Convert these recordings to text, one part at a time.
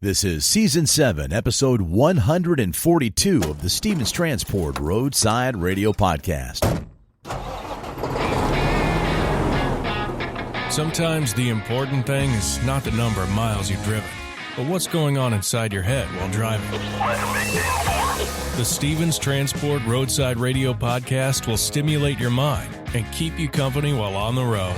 This is Season 7, Episode 142 of the Stevens Transport Roadside Radio Podcast. Sometimes the important thing is not the number of miles you've driven, but what's going on inside your head while driving. The Stevens Transport Roadside Radio Podcast will stimulate your mind and keep you company while on the road.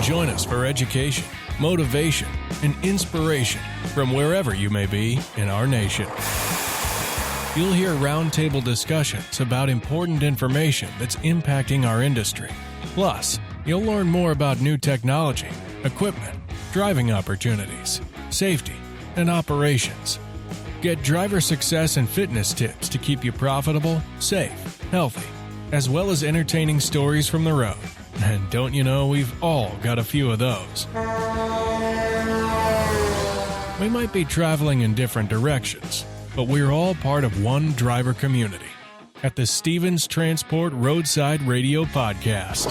Join us for education, motivation, and inspiration from wherever you may be in our nation. You'll hear roundtable discussions about important information that's impacting our industry. Plus, you'll learn more about new technology, equipment, driving opportunities, safety, and operations. Get driver success and fitness tips to keep you profitable, safe, healthy, as well as entertaining stories from the road. And don't you know, we've all got a few of those. We might be traveling in different directions, but we're all part of one driver community at the Stevens Transport Roadside Radio Podcast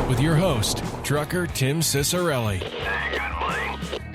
with your host, Trucker Tim Cicciarelli.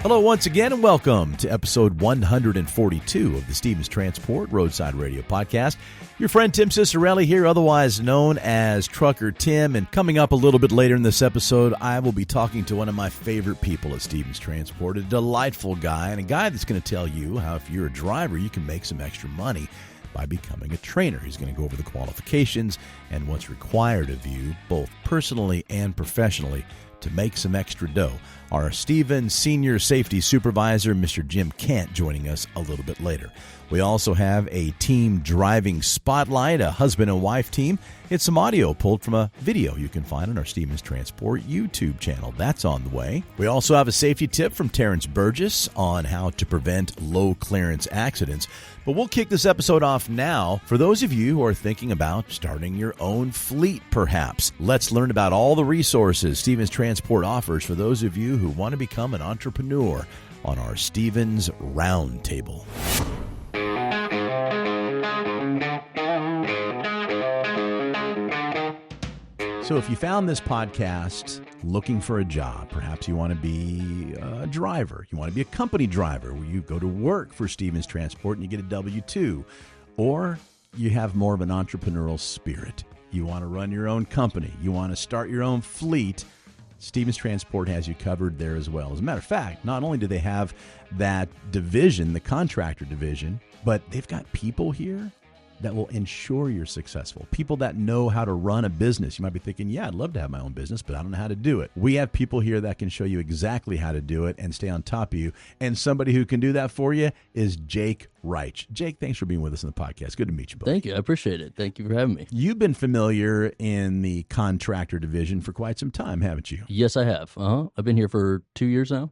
Hello once again and welcome to episode 142 of the Stevens Transport Roadside Radio Podcast. Your friend Tim Cicciarelli here, otherwise known as Trucker Tim, and coming up a little bit later in this episode, I will be talking to one of my favorite people at Stevens Transport, a delightful guy, and a guy that's going to tell you how if you're a driver, you can make some extra money by becoming a trainer. He's going to go over the qualifications and what's required of you, both personally and professionally, to make some extra dough. Our Stevens Senior Safety Supervisor, Mr. Jim Kent, joining us a little bit later. We also have a team driving spotlight, a husband and wife team. It's some audio pulled from a video you can find on our Stevens Transport YouTube channel. That's on the way. We also have a safety tip from Terrence Burgess on how to prevent low clearance accidents. But we'll kick this episode off now for those of you who are thinking about starting your own fleet, perhaps. Let's learn about all the resources Stevens Transport offers for those of you who want to become an entrepreneur on our Stevens Roundtable. So if you found this podcast looking for a job, perhaps you want to be a driver, you want to be a company driver where you go to work for Stevens Transport and you get a W-2, or you have more of an entrepreneurial spirit. You want to run your own company. You want to start your own fleet. Stevens Transport has you covered there as well. As a matter of fact, not only do they have that division, the contractor division, but they've got people here that will ensure you're successful. People that know how to run a business. You might be thinking, yeah, I'd love to have my own business, but I don't know how to do it. We have people here that can show you exactly how to do it and stay on top of you. And somebody who can do that for you is Jake Raich. Jake, thanks for being with us in the podcast. Good to meet you both. Thank you. I appreciate it. Thank you for having me. You've been familiar in the contractor division for quite some time, haven't you? Yes, I have. I've been here for 2 years now.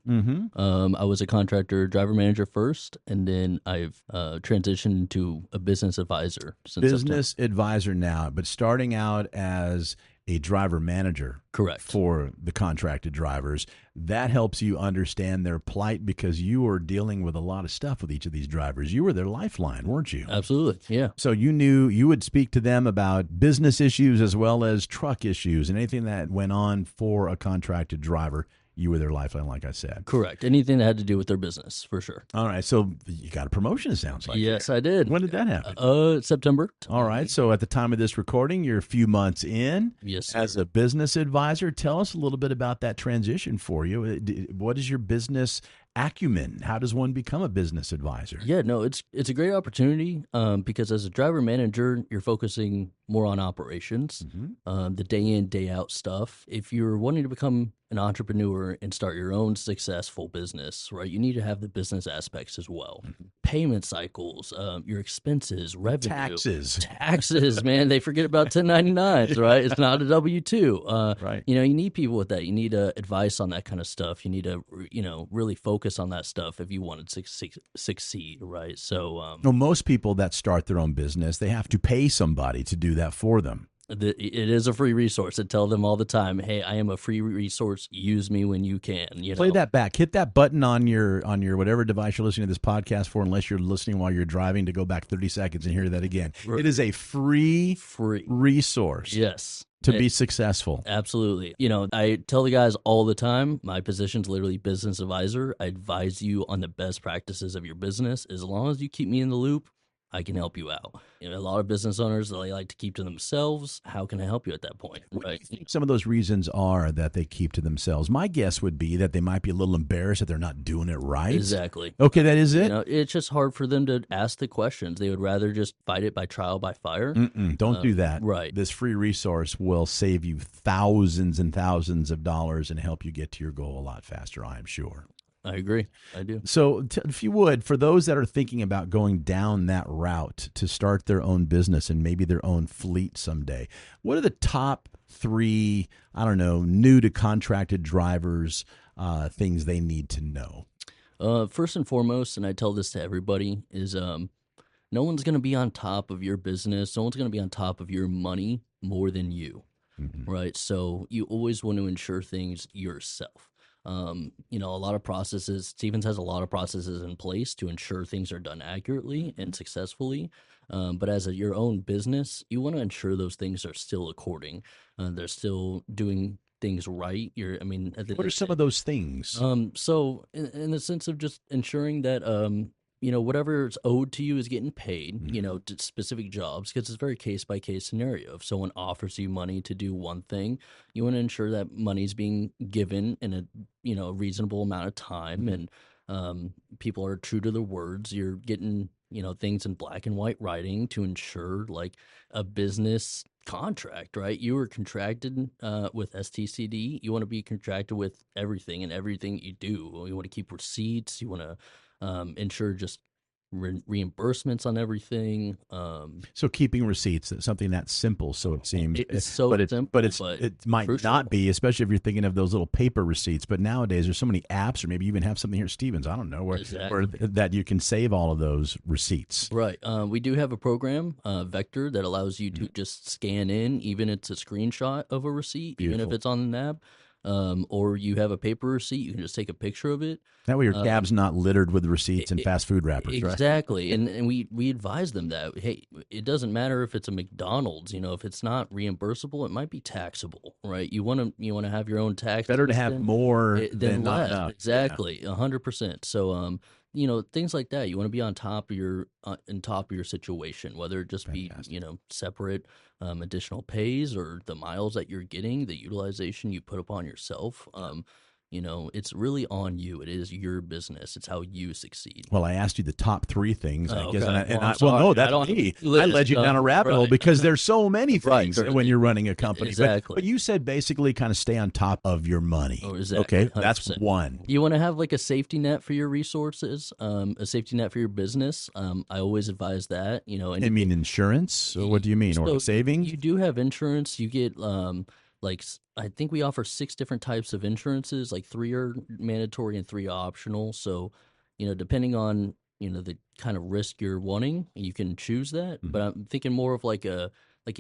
I was a contractor driver manager first, and then I've transitioned to a business advisor since Business advisor now, but starting out as a driver manager. Correct. For the contracted drivers. That helps you understand their plight because you were dealing with a lot of stuff with each of these drivers. You were their lifeline, weren't you? Absolutely, yeah. So you knew you would speak to them about business issues as well as truck issues and anything that went on for a contracted driver. You were their lifeline, like I said. Correct. Anything that had to do with their business, for sure. All right. So you got a promotion, it sounds like. Yes, I did. When did that happen? September. All right. So at the time of this recording, you're a few months in. Yes, sir. As a business advisor. Tell us a little bit about that transition for you. What is your business acumen? How does one become a business advisor? Yeah, no, it's a great opportunity because as a driver manager, you're focusing more on operations, the day in, day out stuff. If you're wanting to become an entrepreneur and start your own successful business, right, you need to have the business aspects as well. Payment cycles, your expenses, revenue. Taxes, man. They forget about 1099s, right? It's not a W-2. Right. You know, you need people with that. You need advice on that kind of stuff. You need to, really focus on that stuff if you want to succeed, right? So, well, most people that start their own business, they have to pay somebody to do that for them. It is a free resource. I tell them all the time, hey, I am a free resource. Use me when you can. Play that back. Hit that button on your whatever device you're listening to this podcast for, unless you're listening while you're driving, to go back 30 seconds and hear that again. It is a free resource. Yes. to be successful. Absolutely. You know, I tell the guys all the time, my position's literally business advisor. I advise you on the best practices of your business. As long as you keep me in the loop, I can help you out. You know, a lot of business owners, they like to keep to themselves. How can I help you at that point? What do you think some of those reasons are that they keep to themselves? My guess would be that they might be a little embarrassed that they're not doing it right. Exactly. Okay, that is it? You know, it's just hard for them to ask the questions. They would rather just fight it by trial by fire. Don't do that. Right. This free resource will save you thousands and thousands of dollars and help you get to your goal a lot faster, I am sure. I agree. I do. So if you would, for those that are thinking about going down that route to start their own business and maybe their own fleet someday, what are the top 3, I don't know, new to contracted drivers, things they need to know? First and foremost, and I tell this to everybody, is no one's going to be on top of your business. No one's going to be on top of your money more than you, right? So you always want to ensure things yourself. You know, a lot of processes, Stevens has a lot of processes in place to ensure things are done accurately and successfully. But as your own business, you want to ensure those things are still according. They're still doing things right. What are some of those things? So in the sense of just ensuring that, you know, whatever is owed to you is getting paid, you know, to specific jobs, because it's a very case-by-case scenario. If someone offers you money to do one thing, you want to ensure that money's being given in a, you know, reasonable amount of time, and people are true to their words. You're getting, you know, things in black and white writing to ensure, like, a business contract, right? You were contracted with STCD. You want to be contracted with everything and everything you do. You want to keep receipts. You want to ensure just reimbursements on everything. So keeping receipts, something that simple, so it seems. It's so simple, but it might crucial. Not be, especially if you're thinking of those little paper receipts. But nowadays, there's so many apps, or maybe you even have something here, Stevens, I don't know, where that you can save all of those receipts. Right. We do have a program, Vector, that allows you to just scan in, even if it's a screenshot of a receipt, Beautiful. even if it's on the NAB. Or you have a paper receipt, you can just take a picture of it. That way your cab's not littered with receipts and fast food wrappers, exactly. right? And we advise them that, hey, it doesn't matter if it's a McDonald's, you know, if it's not reimbursable, it might be taxable, right? You want to have your own tax. Better to have more than less. not. Exactly, 100%. So, you know, things like that. You want to be on top of your situation, whether it just Fantastic. Be, you know, separate additional pays or the miles that you're getting, the utilization you put upon yourself. You know, it's really on you. It is your business. It's how you succeed. Well, I asked you the top 3 things, I guess. Okay. That's me. I led you down a rabbit hole because there's so many things when you're running a company. Exactly. But you said basically kind of stay on top of your money. Oh, exactly. Okay, 100%. That's one. You want to have like a safety net for your resources, a safety net for your business. I always advise that, you know. And you mean insurance? So what do you mean? Or savings? You do have insurance. You get like, I think we offer 6 different types of insurances, like 3 are mandatory and 3 optional. So, you know, depending on, you know, the kind of risk you're wanting, you can choose that. But I'm thinking more of like a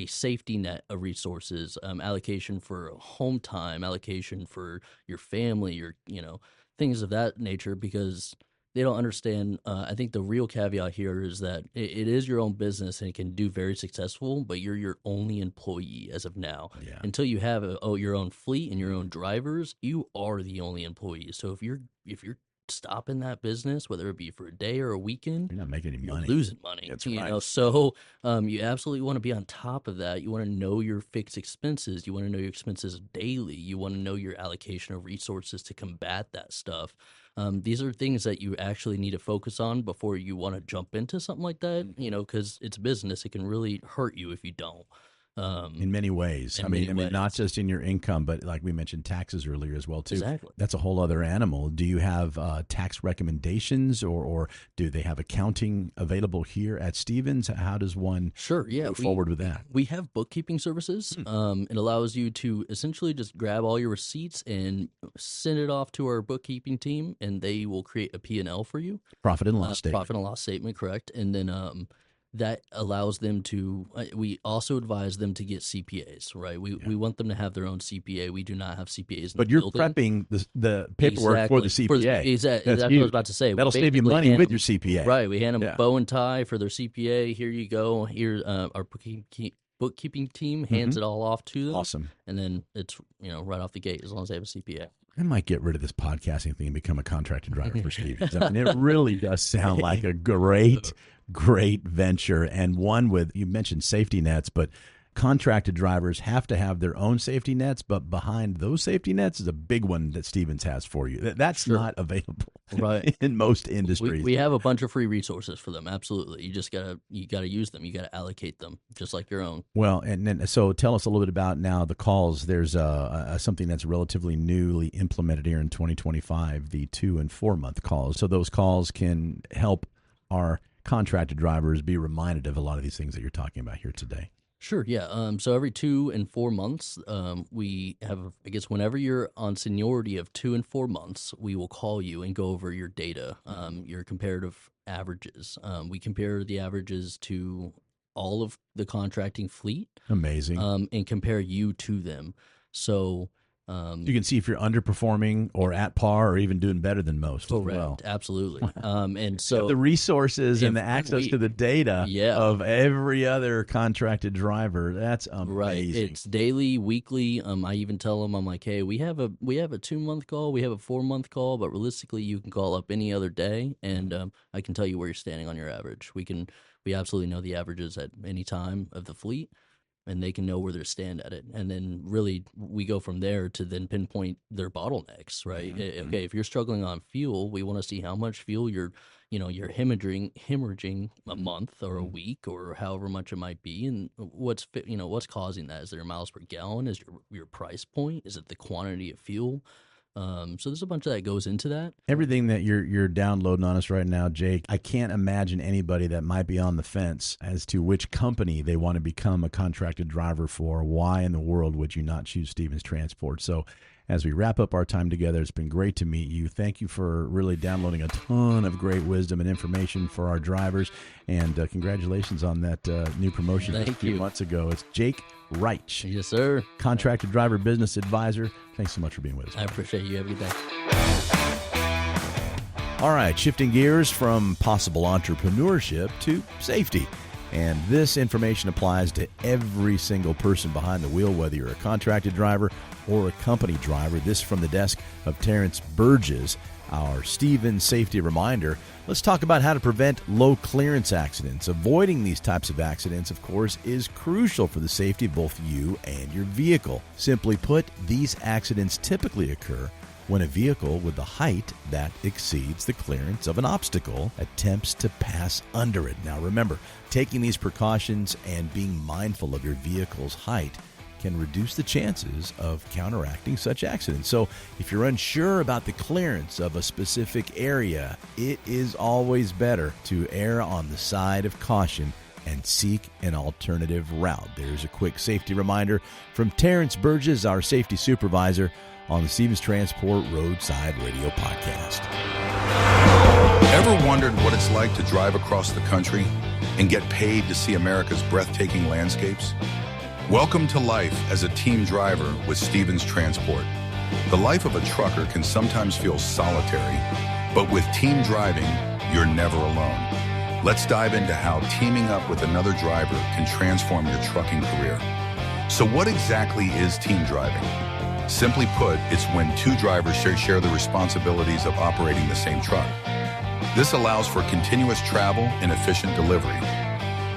safety net of resources, allocation for home time, allocation for your family, your, you know, things of that nature, because they don't understand. I think the real caveat here is that it is your own business and it can do very successful, but you're your only employee as of now. Yeah. Until you have your own fleet and your own drivers, you are the only employee. So if you're stopping that business, whether it be for a day or a weekend, you're not making any money. You're losing money. That's you right. know, so you absolutely want to be on top of that. You want to know your fixed expenses. You want to know your expenses daily. You want to know your allocation of resources to combat that stuff. These are things that you actually need to focus on before you want to jump into something like that, you know, because it's business. It can really hurt you if you don't. In many ways. I mean, not just in your income, but like we mentioned, taxes earlier as well, too. Exactly. That's a whole other animal. Do you have tax recommendations or do they have accounting available here at Stevens? How does one move forward with that? We have bookkeeping services. It allows you to essentially just grab all your receipts and send it off to our bookkeeping team, and they will create a P&L for you. Profit and loss statement. Profit and loss statement, correct. And then that allows them to, we also advise them to get CPAs, right? We want them to have their own CPA. We do not have CPAs in But you're prepping the paperwork for the CPA. That's what I was about to say. That'll save you money with your CPA. Right. We hand them a bow and tie for their CPA. Here you go. Here's our bookkeeping team hands it all off to them. Awesome. And then it's, right off the gate as long as they have a CPA. I might get rid of this podcasting thing and become a contracted driver for Stevens. I mean, it really does sound like a great venture, and one with, you mentioned safety nets, but contracted drivers have to have their own safety nets, but behind those safety nets is a big one that Stevens has for you. That's not available in most industries. We have a bunch of free resources for them. Absolutely. You just gotta use them. You gotta allocate them just like your own. Well, and then, so tell us a little bit about now the calls. There's something that's relatively newly implemented here in 2025, the 2 and 4 month calls. So those calls can help our contracted drivers be reminded of a lot of these things that you're talking about here today. Sure, yeah. So every 2 and 4 months, we have, I guess, whenever you're on seniority of 2 and 4 months, we will call you and go over your data, your comparative averages. We compare the averages to all of the contracting fleet. Amazing. And compare you to them. So you can see if you're underperforming or at par or even doing better than most. Correct. As well. Absolutely. And so the resources and the access to the data of every other contracted driver, that's amazing. Right. It's daily, weekly. I even tell them, I'm like, hey, we have a 2 month call, we have a 4 month call, but realistically you can call up any other day and I can tell you where you're standing on your average. We absolutely know the averages at any time of the fleet. And they can know where they stand at it. And then really we go from there to then pinpoint their bottlenecks, right? Mm-hmm. Okay, if you're struggling on fuel, we want to see how much fuel you're hemorrhaging a month or a week or however much it might be, and what's causing that. Is there miles per gallon? Is your price point? Is it the quantity of fuel? So there's a bunch of that goes into that. Everything that you're downloading on us right now, Jake, I can't imagine anybody that might be on the fence as to which company they want to become a contracted driver for. Why in the world would you not choose Stevens Transport? So as we wrap up our time together, it's been great to meet you. Thank you for really downloading a ton of great wisdom and information for our drivers. And congratulations on that new promotion a few months ago. It's Jake Raich. Yes, sir. Contracted driver business advisor. Thanks so much for being with us. I appreciate you. Have a good day. All right, shifting gears from possible entrepreneurship to safety. And this information applies to every single person behind the wheel, whether you're a contracted driver or a company driver. This from the desk of Terrence Burgess, our Stevens safety reminder. Let's talk about how to prevent low clearance accidents. Avoiding these types of accidents, of course, is crucial for the safety of both you and your vehicle. Simply put, these accidents typically occur when a vehicle with the height that exceeds the clearance of an obstacle attempts to pass under it. Now remember, taking these precautions and being mindful of your vehicle's height can reduce the chances of counteracting such accidents. So if you're unsure about the clearance of a specific area, it is always better to err on the side of caution and seek an alternative route. There's a quick safety reminder from Terrence Burgess, our safety supervisor, on the Stevens Transport Roadside Radio Podcast. Ever wondered what it's like to drive across the country and get paid to see America's breathtaking landscapes? Welcome to life as a team driver with Stevens Transport. The life of a trucker can sometimes feel solitary, but with team driving, you're never alone. Let's dive into how teaming up with another driver can transform your trucking career. So what exactly is team driving? Simply put, it's when two drivers share the responsibilities of operating the same truck. This allows for continuous travel and efficient delivery.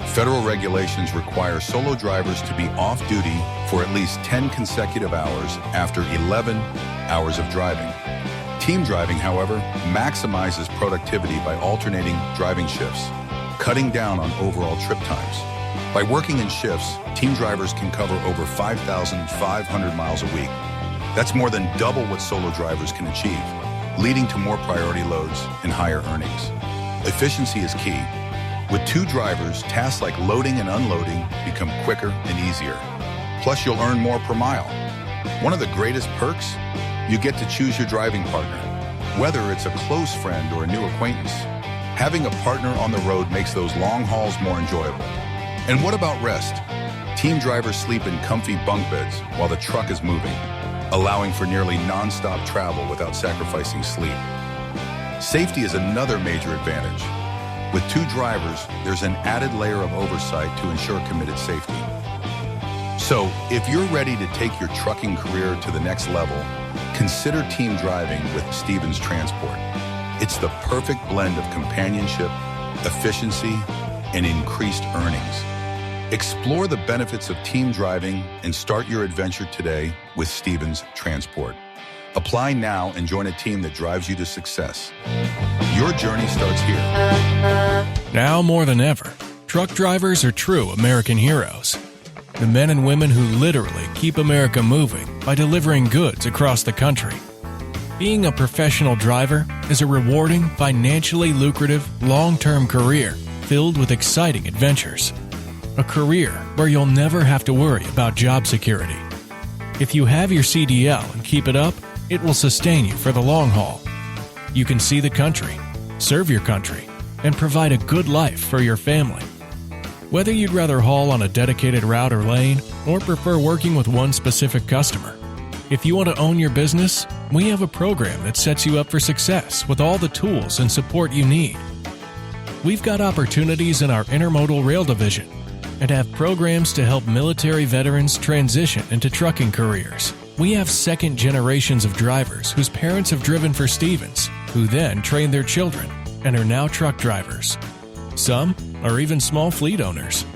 Federal regulations require solo drivers to be off duty for at least 10 consecutive hours after 11 hours of driving. Team driving, however, maximizes productivity by alternating driving shifts, cutting down on overall trip times. By working in shifts, team drivers can cover over 5,500 miles a week. That's more than double what solo drivers can achieve, leading to more priority loads and higher earnings. Efficiency is key. With two drivers, tasks like loading and unloading become quicker and easier. Plus, you'll earn more per mile. One of the greatest perks? You get to choose your driving partner, whether it's a close friend or a new acquaintance. Having a partner on the road makes those long hauls more enjoyable. And what about rest? Team drivers sleep in comfy bunk beds while the truck is moving, allowing for nearly non-stop travel without sacrificing sleep. Safety is another major advantage. With two drivers, there's an added layer of oversight to ensure committed safety. So if you're ready to take your trucking career to the next level, consider team driving with Stevens Transport. It's the perfect blend of companionship, efficiency, and increased earnings. Explore the benefits of team driving and start your adventure today with Stevens Transport. Apply now and join a team that drives you to success. Your journey starts here. Now more than ever, truck drivers are true American heroes. The men and women who literally keep America moving by delivering goods across the country. Being a professional driver is a rewarding, financially lucrative, long-term career filled with exciting adventures. A career where you'll never have to worry about job security. If you have your CDL and keep it up, it will sustain you for the long haul. You can see the country, serve your country, and provide a good life for your family. Whether you'd rather haul on a dedicated route or lane, or prefer working with one specific customer, if you want to own your business, we have a program that sets you up for success with all the tools and support you need. We've got opportunities in our intermodal rail division and have programs to help military veterans transition into trucking careers. We have second generations of drivers whose parents have driven for Stevens, who then trained their children and are now truck drivers. Some are even small fleet owners.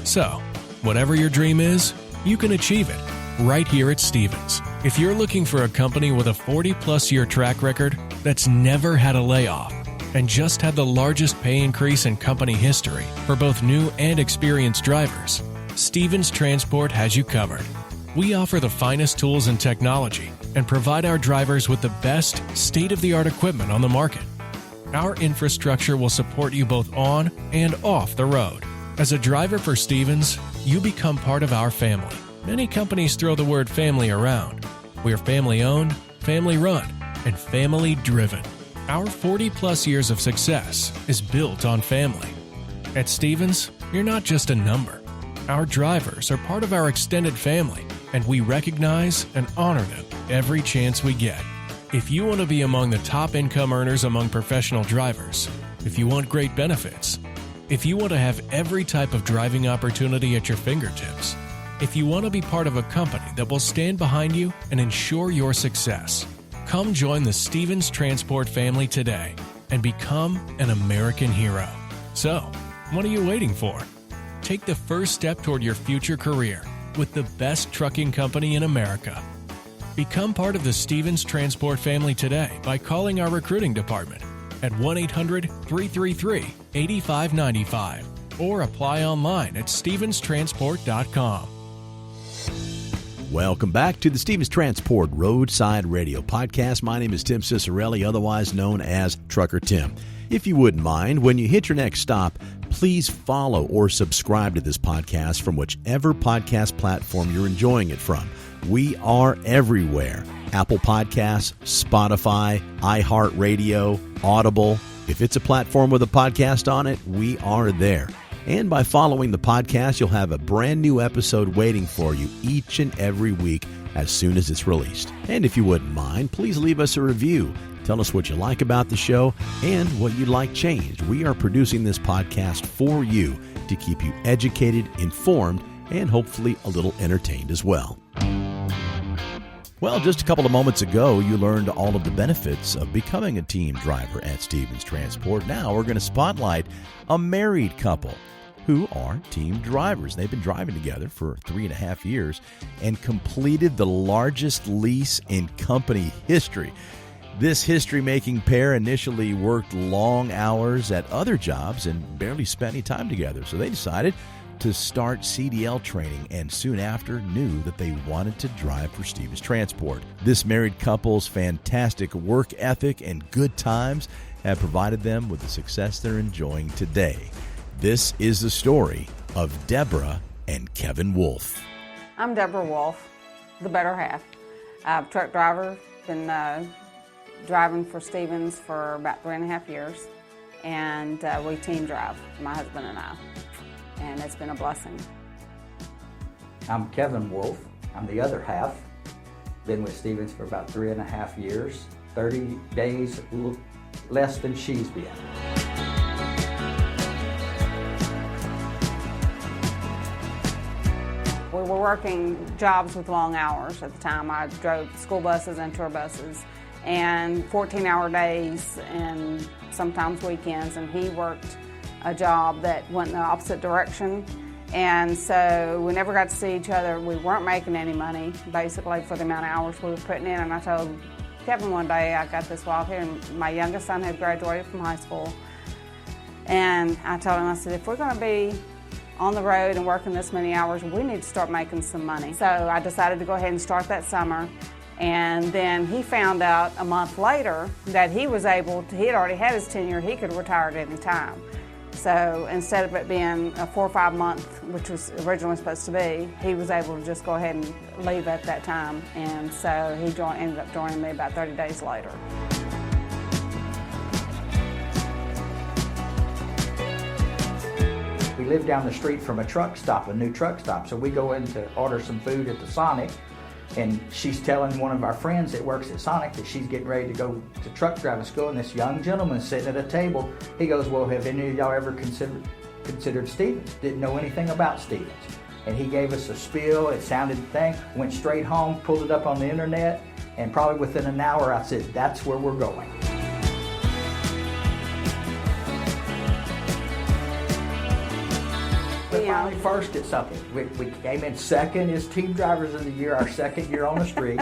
So, whatever your dream is, you can achieve it right here at Stevens. If you're looking for a company with a 40-plus year track record that's never had a layoff and just had the largest pay increase in company history for both new and experienced drivers, Stevens Transport has you covered. We offer the finest tools and technology and provide our drivers with the best state-of-the-art equipment on the market. Our infrastructure will support you both on and off the road. As a driver for Stevens, you become part of our family. Many companies throw the word family around. We're family-owned, family-run, and family-driven. Our 40-plus years of success is built on family. At Stevens, you're not just a number. Our drivers are part of our extended family, and we recognize and honor them every chance we get. If you want to be among the top income earners among professional drivers, if you want great benefits, if you want to have every type of driving opportunity at your fingertips, if you want to be part of a company that will stand behind you and ensure your success, come join the Stevens Transport family today and become an American hero. So, what are you waiting for? Take the first step toward your future career with the best trucking company in America. Become part of the Stevens Transport family today by calling our recruiting department at 1-800-333-8595 or apply online at stevenstransport.com. Welcome back to the Stevens Transport Roadside Radio Podcast. My name is Tim Cicciarelli, otherwise known as Trucker Tim. If you wouldn't mind, when you hit your next stop, please follow or subscribe to this podcast from whichever podcast platform you're enjoying it from. We are everywhere. Apple Podcasts, Spotify, iHeartRadio, Audible. If it's a platform with a podcast on it, we are there. And by following the podcast, you'll have a brand new episode waiting for you each and every week as soon as it's released. And if you wouldn't mind, please leave us a review. Tell us what you like about the show and what you'd like changed. We are producing this podcast for you to keep you educated, informed, and hopefully a little entertained as well. Well, just a couple of moments ago, you learned all of the benefits of becoming a team driver at Stevens Transport. Now we're going to spotlight a married couple who are team drivers. They've been driving together for 3.5 years and completed the largest lease in company history. This history-making pair initially worked long hours at other jobs and barely spent any time together, so they decided to start CDL training and soon after knew that they wanted to drive for Stevens Transport. This married couple's fantastic work ethic and good times have provided them with the success they're enjoying today. This is the story of Deborah and Kevin Wolf. I'm Deborah Wolf, the better half. I'm a truck driver, been driving for Stevens for about 3.5 years, and we team drive, my husband and I, and it's been a blessing. I'm Kevin Wolf. I'm the other half. Been with Stevens for about 3.5 years, 30 days less than she's been. We we were working jobs with long hours at the time. I drove school buses and tour buses and 14-hour days and sometimes weekends, and he worked a job that went in the opposite direction. And so we never got to see each other. We weren't making any money, basically, for the amount of hours we were putting in. And I told Kevin one day, I got this wild here, and my youngest son had graduated from high school. And I told him, I said, if we're going to be on the road and working this many hours, we need to start making some money. So I decided to go ahead and start that summer. And then he found out a month later that he was able to, he had already had his tenure, he could retire at any time. So instead of it being a 4 or 5 month, which was originally supposed to be, he was able to just go ahead and leave at that time. And so he ended up joining me about 30 days later. We live down the street from a truck stop, a new truck stop. So we go in to order some food at the Sonic, and she's telling one of our friends that works at Sonic that she's getting ready to go to truck driving school, and this young gentleman sitting at a table, he goes, well, have any of y'all ever considered Stevens? Didn't know anything about Stevens. And he gave us a spiel, it sounded thing, went straight home, pulled it up on the internet, and probably within an hour I said, that's where we're going. We finally first at something. We came in second as team drivers of the year, our second year on the street.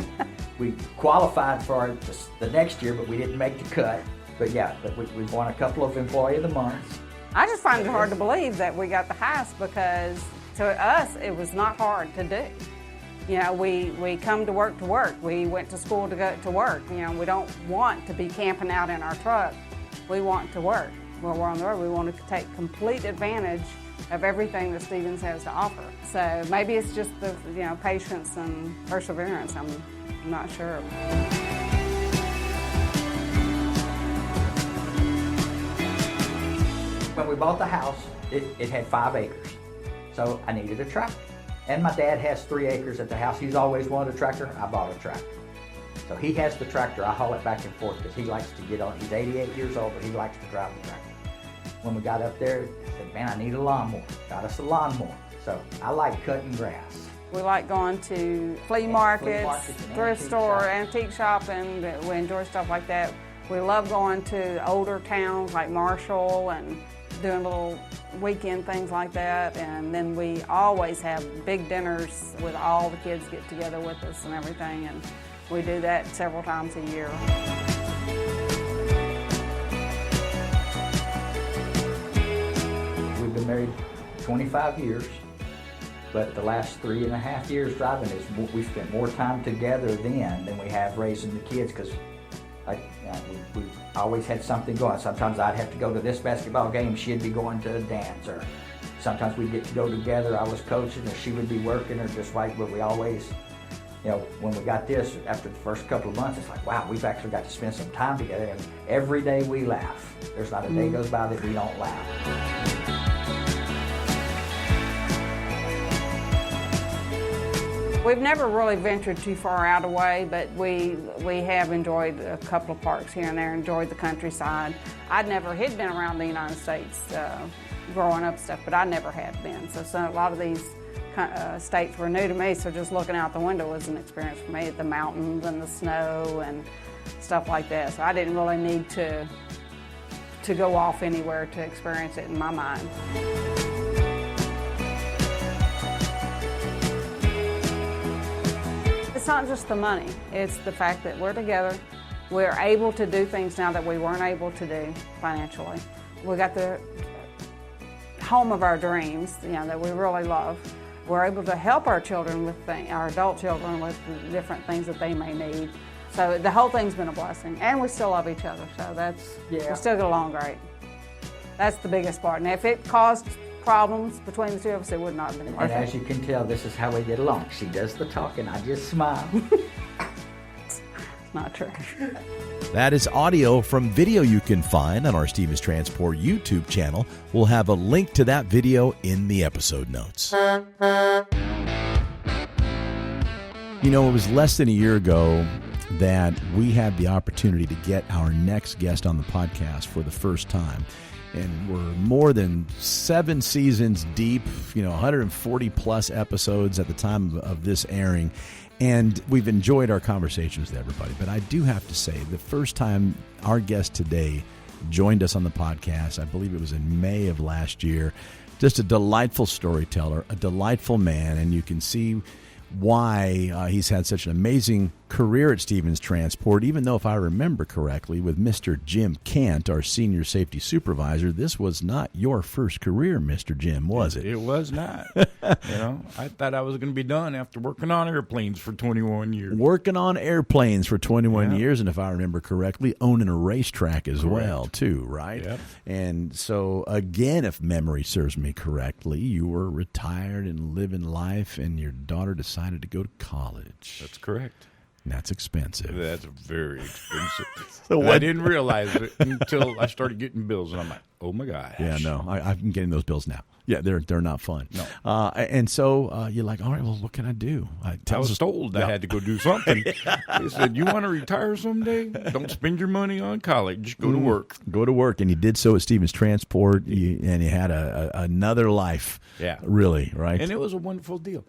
We qualified for the next year, but we didn't make the cut. But yeah, we won a couple of Employee of the Months. I just find it hard to believe that we got the highest, because to us it was not hard to do. You know, we come to work. We went to school to go to work. You know, we don't want to be camping out in our truck. We want to work. When we're on the road, we want to take complete advantage of everything that Stevens has to offer. So maybe it's just the patience and perseverance. I'm not sure. When we bought the house, it had 5 acres. So I needed a tractor. And my dad has 3 acres at the house. He's always wanted a tractor. I bought a tractor. So he has the tractor. I haul it back and forth because he likes to get on. He's 88 years old, but he likes to drive the tractor. When we got up there, I said, man, I need a lawnmower. Got us a lawnmower. So I like cutting grass. We like going to flea markets, thrift store, antique shopping. We enjoy stuff like that. We love going to older towns like Marshall and doing little weekend things like that. And then we always have big dinners with all the kids get together with us and everything. And we do that several times a year. We've been married 25 years, but the last 3.5 years driving we spent more time together then than we have raising the kids, because we always had something going. Sometimes I'd have to go to this basketball game, she'd be going to a dance, or sometimes we'd get to go together. I was coaching, or she would be working, or just like, but we always, when we got this, after the first couple of months, it's like, wow, we've actually got to spend some time together, and every day we laugh. There's not a day goes by that we don't laugh. We've never really ventured too far out of way, but we have enjoyed a couple of parks here and there, enjoyed the countryside. I'd never had been around the United States growing up stuff, but I never had been. So a lot of these states were new to me, so just looking out the window was an experience for me. The mountains and the snow and stuff like that. So I didn't really need to go off anywhere to experience it in my mind. It's not just the money, it's the fact that we're together. We're able to do things now that we weren't able to do financially. We got the home of our dreams, that we really love. We're able to help our children with our adult children with the different things that they may need. So the whole thing's been a blessing, and we still love each other. So we still get along great. That's the biggest part. And if it caused problems between the two of us, it would not have been worth it. And as you can tell, this is how we get along. She does the talking, I just smile. It's not true. That is audio from video you can find on our Stevens Transport YouTube channel. We'll have a link to that video in the episode notes. It was less than a year ago that we had the opportunity to get our next guest on the podcast for the first time. And we're more than 7 seasons deep, 140 plus episodes at the time of this airing. And we've enjoyed our conversations with everybody. But I do have to say, the first time our guest today joined us on the podcast, I believe it was in May of last year, just a delightful storyteller, a delightful man, and you can see why he's had such an amazing career at Stevens Transport, even though, if I remember correctly, with Mr. Jim Kent, our senior safety supervisor, this was not your first career, Mr. Jim, was it? It was not. I thought I was going to be done after working on airplanes for 21 years. Working on airplanes for 21 years, and if I remember correctly, owning a racetrack as well, too, right? Yep. And so, again, if memory serves me correctly, you were retired and living life, and your daughter decided to go to college. That's correct. And that's expensive. That's very expensive. So I didn't realize it until I started getting bills, and I'm like, oh, my gosh. Yeah, no, I'm getting those bills now. Yeah, they're not fun. No. And so you're like, all right, well, what can I do? I was told I had to go do something. They said, you want to retire someday? Don't spend your money on college. Go to work. Go to work. And you did so at Stevens Transport, and you had another life. Yeah. Really, right? And it was a wonderful deal.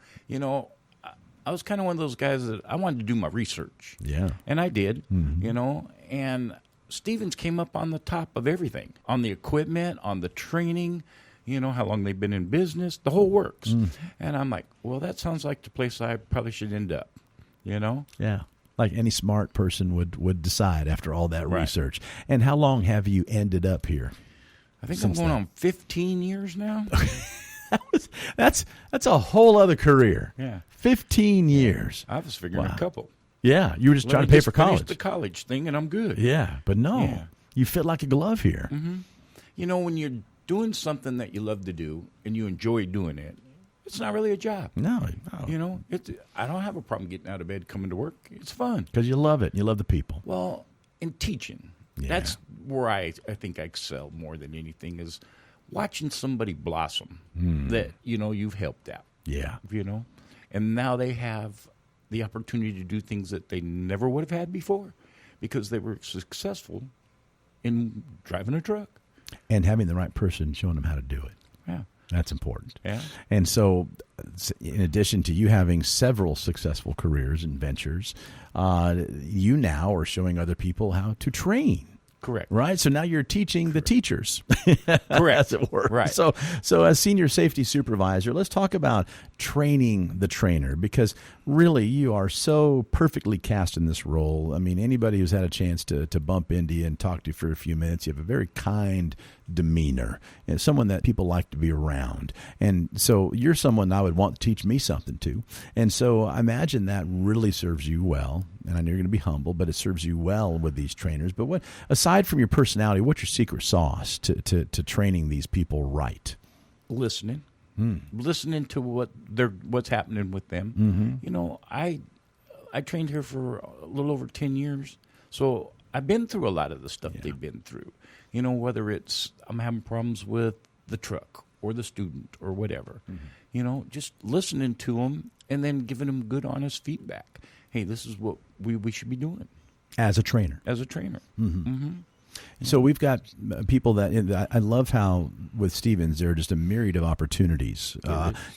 I was kind of one of those guys that I wanted to do my research. Yeah. And I did, and Stevens came up on the top of everything, on the equipment, on the training, how long they've been in business, the whole works. And I'm like, well, that sounds like the place I probably should end up, Yeah. Like any smart person would decide after all that Right. research. And how long have you ended up here? I think I'm going on 15 years now. That's a whole other career. Yeah. 15 years. I was figuring a couple. Yeah, you were just trying to pay for finish college. the college thing, and I'm good. Yeah, but no, Yeah. you fit like a glove here. When you're doing something that you love to do and you enjoy doing it, it's not really a job. No. I don't have a problem getting out of bed, coming to work. It's fun. Because you love it. You love the people. Well, in teaching, Yeah. that's where I think I excel more than anything, is watching somebody blossom that, you've helped out. Yeah. And now they have the opportunity to do things that they never would have had before because they were successful in driving a truck. And having the right person showing them how to do it. Yeah. That's important. Yeah. And so, in addition to you having several successful careers and ventures, you now are showing other people how to train. Correct. Right? So now you're teaching the teachers. Correct. As it were. Right. So as senior safety supervisor, let's talk about training the trainer, because really you are so perfectly cast in this role. I mean, anybody who's had a chance to bump into you and talk to you for a few minutes, you have a very kind demeanor and someone that people like to be around. And so you're someone I would want to teach me something to. And so I imagine that really serves you well. And I know you're going to be humble, but it serves you well with these trainers. But what, aside from your personality, what's your secret sauce to training these people right? Listening. Listening to what's happening with them. I trained here for a little over 10 years, so I've been through a lot of the stuff they've been through. Whether it's I'm having problems with the truck or the student or whatever. Just listening to them and then giving them good, honest feedback. Hey, this is what we should be doing. As a trainer. So we've got people that I love how with Stevens there are just a myriad of opportunities.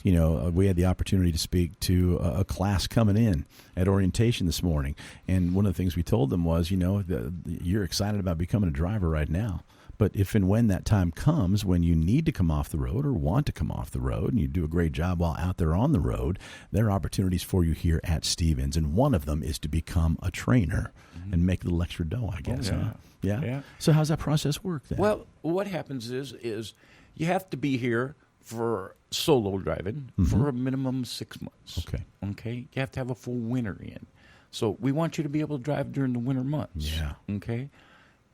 We had the opportunity to speak to a class coming in at orientation this morning, and one of the things we told them was, you're excited about becoming a driver right now. But if and when that time comes when you need to come off the road or want to come off the road, and you do a great job while out there on the road, there are opportunities for you here at Stevens. And one of them is to become a trainer and make a little extra dough, I guess. Oh, yeah. Huh? Yeah? So how's that process work then? Well, what happens is you have to be here for solo driving for a minimum of 6 months. Okay? You have to have a full winter in. So we want you to be able to drive during the winter months. Yeah. Okay?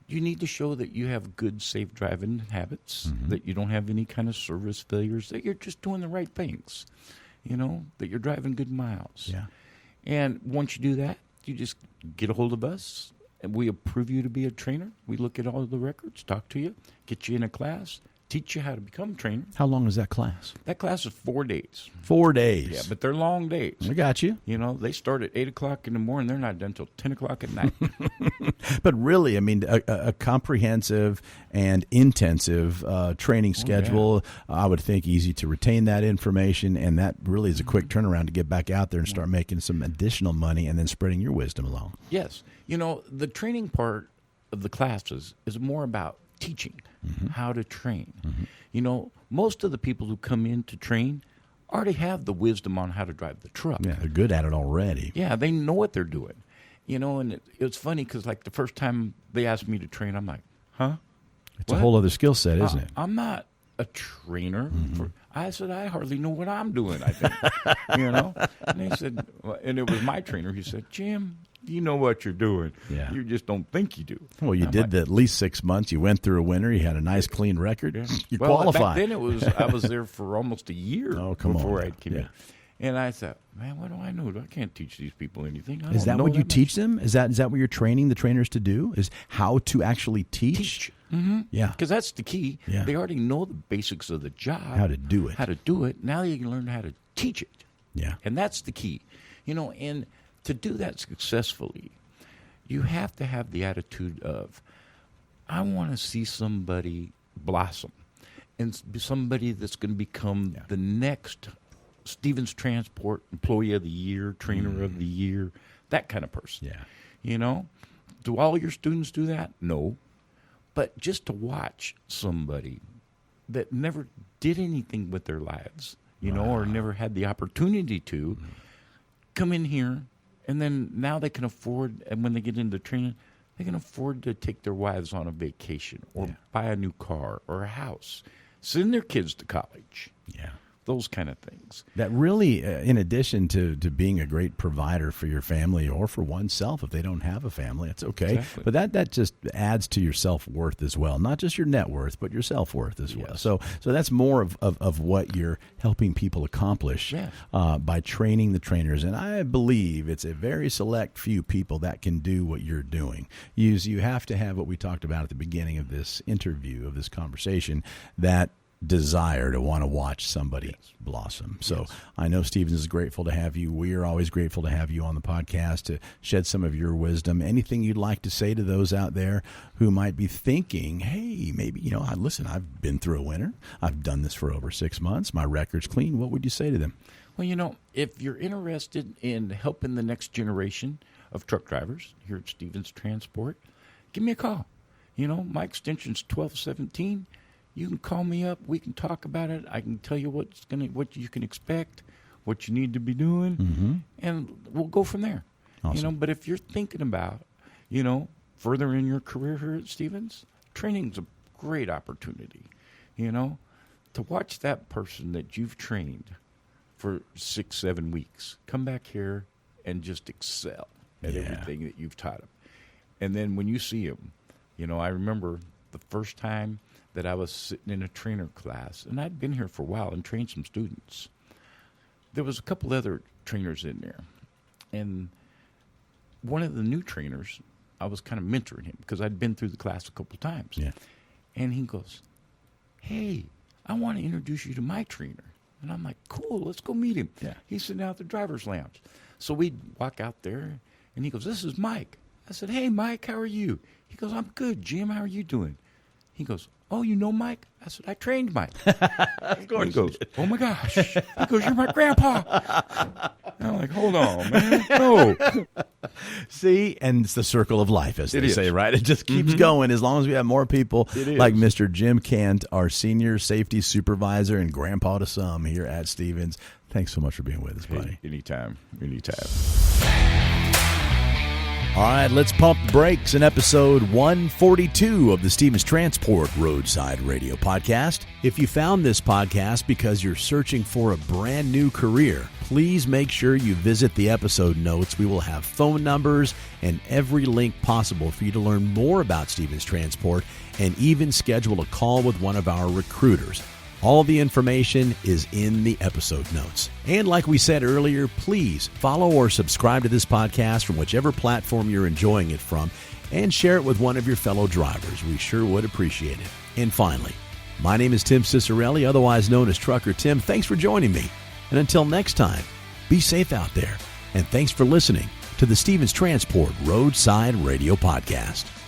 You need to show that you have good, safe driving habits, that you don't have any kind of service failures, that you're just doing the right things, that you're driving good miles. Yeah. And once you do that, you just get a hold of us, and we approve you to be a trainer. We look at all of the records, talk to you, get you in a class, teach you how to become a trainer. How long is that class? That class is 4 days. 4 days. Yeah, but they're long days. I got you. You know, they start at 8 o'clock in the morning. They're not done until 10 o'clock at night. But really, I mean, a comprehensive and intensive training schedule, I would think easy to retain that information, and that really is a quick turnaround to get back out there and start making some additional money and then spreading your wisdom along. Yes. You know, the training part of the classes is more about teaching how to train. You know, most of the people who come in to train already have the wisdom on how to drive the truck. Yeah, they're good at it already. Yeah, they know what they're doing. You know, and it's funny because, like, the first time they asked me to train, I'm like, huh? It's a whole other skill set, isn't it? I'm not a trainer. I said, I hardly know what I'm doing, I think. You know? And they said, and it was my trainer. He said, Jim, you know what you're doing. Yeah. You just don't think you do. Well, you did at least 6 months. You went through a winter. You had a nice, clean record. Yeah. You Back qualified. then I was there for almost a year before I came in. And I thought, man, what do I know? I can't teach these people anything. Is that what you teach them? Is that what you're training the trainers to do? Is how to actually teach? Yeah. Because that's the key. Yeah. They already know the basics of the job. How to do it. How to do it. Now you can learn how to teach it. Yeah. And that's the key. You know, and to do that successfully, you have to have the attitude of, I want to see somebody blossom and be somebody that's going to become the next Stevens Transport Employee of the Year, Trainer of the Year, that kind of person. Yeah. You know, do all your students do that? No. But just to watch somebody that never did anything with their lives, you know, or never had the opportunity to come in here, and then now they can afford, and when they get into training, they can afford to take their wives on a vacation or buy a new car or a house, send their kids to college. Yeah. Those kind of things. That really, in addition to being a great provider for your family or for oneself, if they don't have a family, that's okay. Exactly. But that just adds to your self-worth as well. Not just your net worth, but your self-worth as well. So that's more of what you're helping people accomplish by training the trainers. And I believe it's a very select few people that can do what you're doing. You have to have what we talked about at the beginning of this interview, of this conversation, that desire to want to watch somebody blossom. So I know Stevens is grateful to have you. We are always grateful to have you on the podcast to shed some of your wisdom. Anything you'd like to say to those out there who might be thinking, hey, maybe, you know, listen, I've been through a winter. I've done this for over 6 months. My record's clean. What would you say to them? Well, you know, if you're interested in helping the next generation of truck drivers here at Stevens Transport, give me a call. You know, my extension's 1217. You can call me up. We can talk about it. I can tell you what you can expect, what you need to be doing, and we'll go from there. Awesome. You know, but if you're thinking about, you know, further in your career here at Stevens, training's a great opportunity. You know, to watch that person that you've trained for 6-7 weeks come back here and just excel at everything that you've taught them. And then when you see them, you know, I remember the first time that I was sitting in a trainer class, and I'd been here for a while and trained some students. There was a couple other trainers in there, and one of the new trainers, I was kind of mentoring him because I'd been through the class a couple times. Yeah. And he goes, hey, I want to introduce you to my trainer. And I'm like, cool, let's go meet him. Yeah. He's sitting out at the driver's lounge. So we'd walk out there, and he goes, this is Mike. I said, hey, Mike, how are you? He goes, I'm good, Jim. How are you doing? He goes, oh, you know Mike? I said, I trained Mike. He goes, oh, my gosh. He goes, you're my grandpa. And I'm like, hold on, man. No. See, and it's the circle of life, as they say, right? It just keeps going as long as we have more people like Mr. Jim Kent, our senior safety supervisor and grandpa to some here at Stevens. Thanks so much for being with us, buddy. Anytime. All right, let's pump the brakes in episode 142 of the Stevens Transport Roadside Radio Podcast. If you found this podcast because you're searching for a brand new career, please make sure you visit the episode notes. We will have phone numbers and every link possible for you to learn more about Stevens Transport and even schedule a call with one of our recruiters. All the information is in the episode notes. And like we said earlier, please follow or subscribe to this podcast from whichever platform you're enjoying it from and share it with one of your fellow drivers. We sure would appreciate it. And finally, My name is Tim Cicciarelli, otherwise known as Trucker Tim. Thanks for joining me. And until next time, be safe out there. And thanks for listening to the Stevens Transport Roadside Radio Podcast.